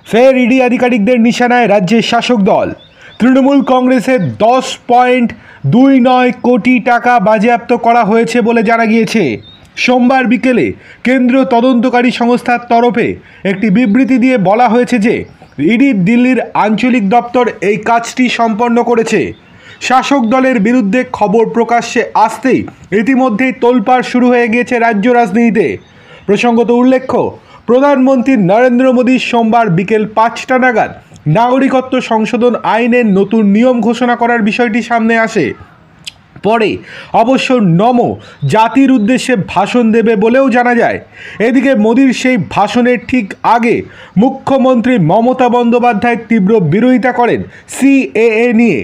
ফের ইডি আধিকারিকদের নিশানায় রাজ্যের শাসক দল। তৃণমূল কংগ্রেসের 10.29 কোটি টাকা বাজেয়াপ্ত করা হয়েছে বলে জানা গিয়েছে। সোমবার বিকেলে কেন্দ্রীয় তদন্তকারী সংস্থার তরফে একটি বিবৃতি দিয়ে বলা হয়েছে যে ইডির দিল্লির আঞ্চলিক দপ্তর এই কাজটি সম্পন্ন করেছে। শাসক দলের বিরুদ্ধে খবর প্রকাশ্যে আসতেই ইতিমধ্যেই তোলপাড় শুরু হয়ে গিয়েছে রাজ্য রাজনীতিতে। প্রসঙ্গত উল্লেখ্য, প্রধানমন্ত্রী নরেন্দ্র মোদী সোমবার বিকেল 5টা নাগাদ নাগরিকত্ব সংশোধন আইনের নতুন নিয়ম ঘোষণা করার বিষয়টি সামনে আসে। পরে অবশ্য নমো জাতির উদ্দেশ্যে ভাষণ দেবে বলেও জানা যায়। এদিকে মোদির সেই ভাষণের ঠিক আগে মুখ্যমন্ত্রী মমতা বন্দ্যোপাধ্যায় তীব্র বিরোধিতা করেন সিএএ নিয়ে।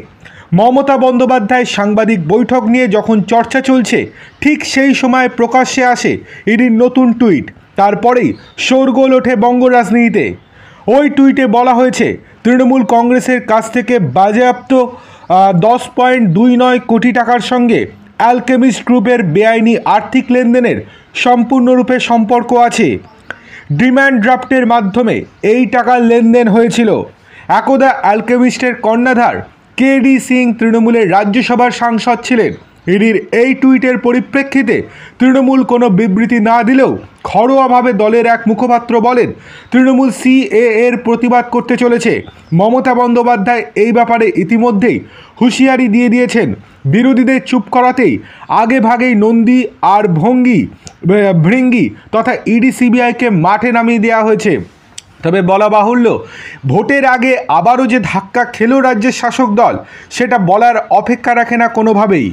মমতা বন্দ্যোপাধ্যায় সাংবাদিক বৈঠক নিয়ে যখন চর্চা চলছে, ঠিক সেই সময় প্রকাশ্যে আসে ইডির নতুন টুইট। তারপরেই শোরগোল ওঠে বঙ্গ রাজনীতিতে। ওই টুইটে বলা হয়েছে, তৃণমূল কংগ্রেসের কাছ থেকে বাজেয়াপ্ত 10.29 কোটি টাকার সঙ্গে অ্যালকেমিস্ট গ্রুপের বেআইনি আর্থিক লেনদেনের সম্পূর্ণরূপে সম্পর্ক আছে। ডিম্যান্ড ড্রাফটের মাধ্যমে এই টাকার লেনদেন হয়েছিল। একদা অ্যালকেমিস্টের কর্ণধার কেডি সিং তৃণমূলের রাজ্যসভার সাংসদ ছিলেন। ইডির এই টুইটের পরিপ্রেক্ষিতে তৃণমূল কোনো বিবৃতি না দিলেও ঘরোয়াভাবে দলের এক মুখপাত্র বলেন, তৃণমূল সিএএর প্রতিবাদ করতে চলেছে। মমতা বন্দ্যোপাধ্যায় এই ব্যাপারে ইতিমধ্যেই হুঁশিয়ারি দিয়ে দিয়েছেন। বিরোধীদের চুপ করাতেই আগে ভাগেই নন্দী আর ভৃঙ্গি তথা ইডি সিবিআইকে মাঠে নামিয়ে দেওয়া হয়েছে। তবে বলা বাহুল্য, ভোটের আগে আবারও যে ধাক্কা খেল রাজ্যের শাসক দল, সেটা বলার অপেক্ষা রাখে না কোনোভাবেই।